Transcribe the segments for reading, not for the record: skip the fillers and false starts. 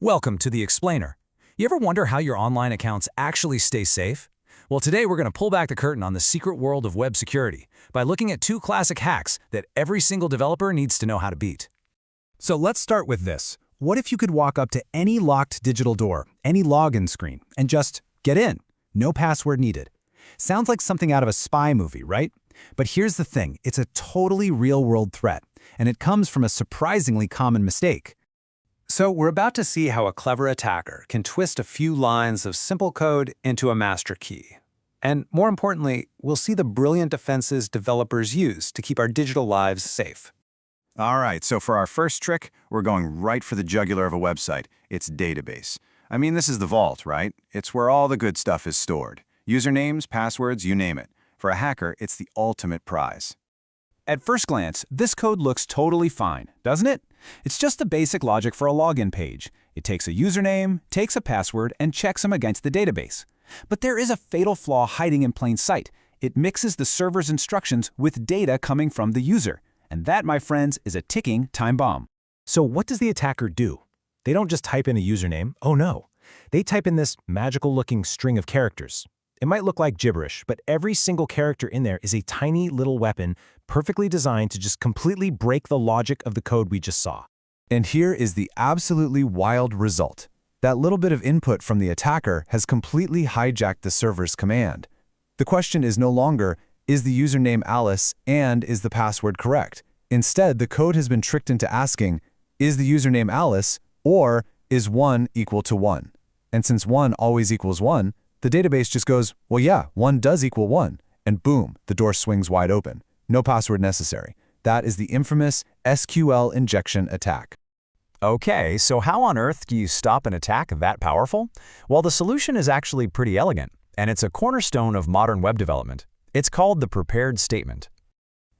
Welcome to The Explainer. You ever wonder how your online accounts actually stay safe? Well, today we're going to pull back the curtain on the secret world of web security by looking at two classic hacks that every single developer needs to know how to beat. So let's start with this. What if you could walk up to any locked digital door, any login screen, and just get in? No password needed. Sounds like something out of a spy movie, right? But here's the thing, it's a totally real-world threat, and it comes from a surprisingly common mistake. So we're about to see how a clever attacker can twist a few lines of simple code into a master key. And more importantly, we'll see the brilliant defenses developers use to keep our digital lives safe. All right, so for our first trick, we're going right for the jugular of a website, its database. I mean, this is the vault, right? It's where all the good stuff is stored. Usernames, passwords, you name it. For a hacker, it's the ultimate prize. At first glance, this code looks totally fine, doesn't it? It's just the basic logic for a login page. It takes a username, takes a password, and checks them against the database. But there is a fatal flaw hiding in plain sight. It mixes the server's instructions with data coming from the user. And that, my friends, is a ticking time bomb. So what does the attacker do? They don't just type in a username. Oh no. They type in this magical-looking string of characters. It might look like gibberish, but every single character in there is a tiny little weapon perfectly designed to just completely break the logic of the code we just saw. And here is the absolutely wild result. That little bit of input from the attacker has completely hijacked the server's command. The question is no longer, is the username Alice and is the password correct? Instead, the code has been tricked into asking, is the username Alice or is 1 equal to 1? And since 1 always equals 1, the database just goes, well, yeah, 1 does equal 1. And boom, the door swings wide open. No password necessary. That is the infamous SQL injection attack. Okay, so how on earth do you stop an attack that powerful? Well, the solution is actually pretty elegant, and it's a cornerstone of modern web development. It's called the prepared statement.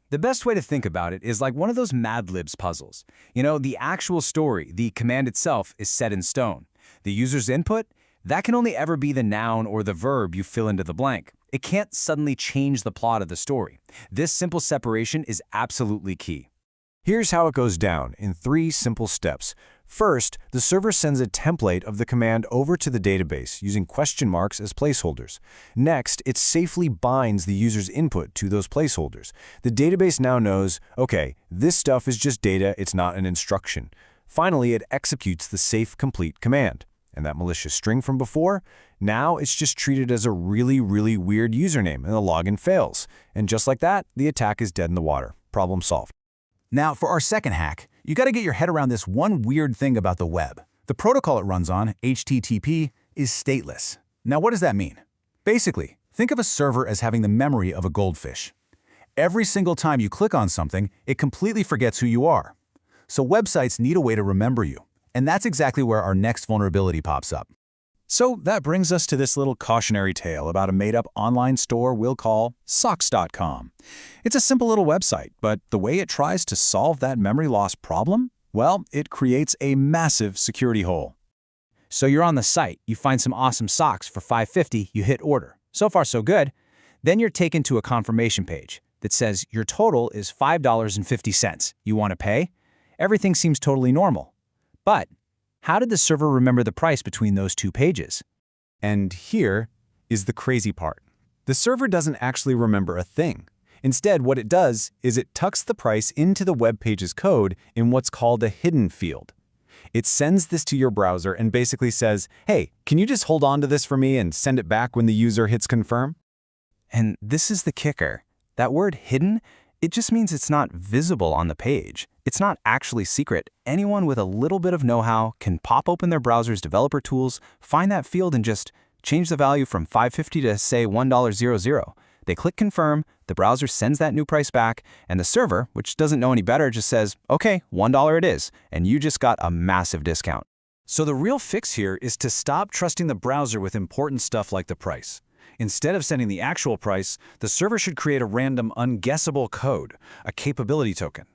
The best way to think about it is like one of those Mad Libs puzzles. You know, the actual story, the command itself, is set in stone. The user's input, that can only ever be the noun or the verb you fill into the blank. It can't suddenly change the plot of the story. This simple separation is absolutely key. Here's how it goes down in 3 simple steps. First, the server sends a template of the command over to the database using question marks as placeholders. Next, it safely binds the user's input to those placeholders. The database now knows, okay, this stuff is just data, it's not an instruction. Finally, it executes the safe complete command. And that malicious string from before, now it's just treated as a really weird username and the login fails. And just like that, the attack is dead in the water. Problem solved. Now, for our second hack, you got to get your head around this one weird thing about the web. The protocol it runs on, HTTP, is stateless. Now, what does that mean? Basically, think of a server as having the memory of a goldfish. Every single time you click on something, it completely forgets who you are. So websites need a way to remember you. And that's exactly where our next vulnerability pops up. So that brings us to this little cautionary tale about a made-up online store we'll call socks.com. It's a simple little website, but the way it tries to solve that memory loss problem, well, it creates a massive security hole. So you're on the site, you find some awesome socks for $5.50, you hit order. So far so good. Then you're taken to a confirmation page that says your total is $5.50. You want to pay? Everything seems totally normal. But how did the server remember the price between those 2 pages? And here is the crazy part. The server doesn't actually remember a thing. Instead, what it does is it tucks the price into the web page's code in what's called a hidden field. It sends this to your browser and basically says, hey, can you just hold on to this for me and send it back when the user hits confirm? And this is the kicker. That word hidden, it just means it's not visible on the page. It's not actually secret. Anyone with a little bit of know-how can pop open their browser's developer tools, find that field and just change the value from $5.50 to, say, $1.00. They click confirm, the browser sends that new price back, and the server, which doesn't know any better, just says, okay, $1 it is, and you just got a massive discount. So the real fix here is to stop trusting the browser with important stuff like the price. Instead of sending the actual price, the server should create a random unguessable code, a capability token.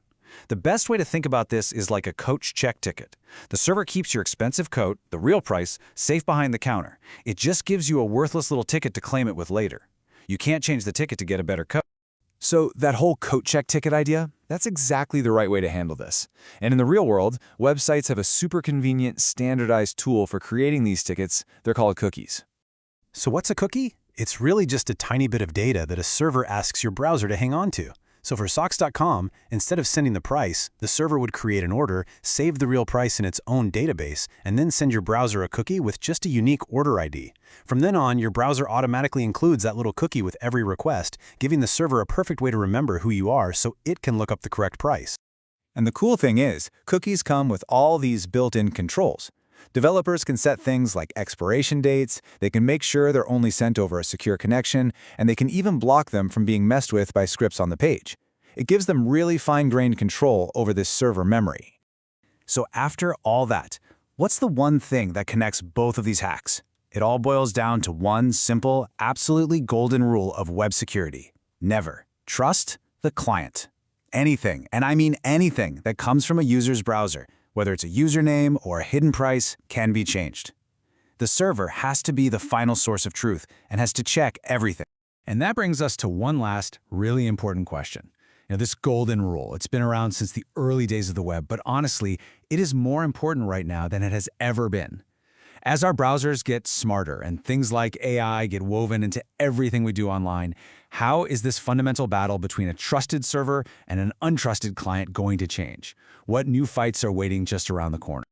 The best way to think about this is like a coach check ticket. The server keeps your expensive coat, the real price, safe behind the counter. It just gives you a worthless little ticket to claim it with later. You can't change the ticket to get a better coat. So that whole coat check ticket idea, that's exactly the right way to handle this. And in the real world, websites have a super convenient, standardized tool for creating these tickets. They're called cookies. So what's a cookie? It's really just a tiny bit of data that a server asks your browser to hang on to. So for socks.com, instead of sending the price, the server would create an order, save the real price in its own database, and then send your browser a cookie with just a unique order ID. From then on, your browser automatically includes that little cookie with every request, giving the server a perfect way to remember who you are so it can look up the correct price. And the cool thing is, cookies come with all these built-in controls. Developers can set things like expiration dates, they can make sure they're only sent over a secure connection, and they can even block them from being messed with by scripts on the page. It gives them really fine-grained control over this server memory. So after all that, what's the one thing that connects both of these hacks? It all boils down to one simple, absolutely golden rule of web security. Never trust the client. Anything, and I mean anything, that comes from a user's browser, whether it's a username or a hidden price, can be changed. The server has to be the final source of truth and has to check everything. And that brings us to one last, really important question. This golden rule, it's been around since the early days of the web, but honestly, it is more important right now than it has ever been. As our browsers get smarter and things like AI get woven into everything we do online, how is this fundamental battle between a trusted server and an untrusted client going to change? What new fights are waiting just around the corner?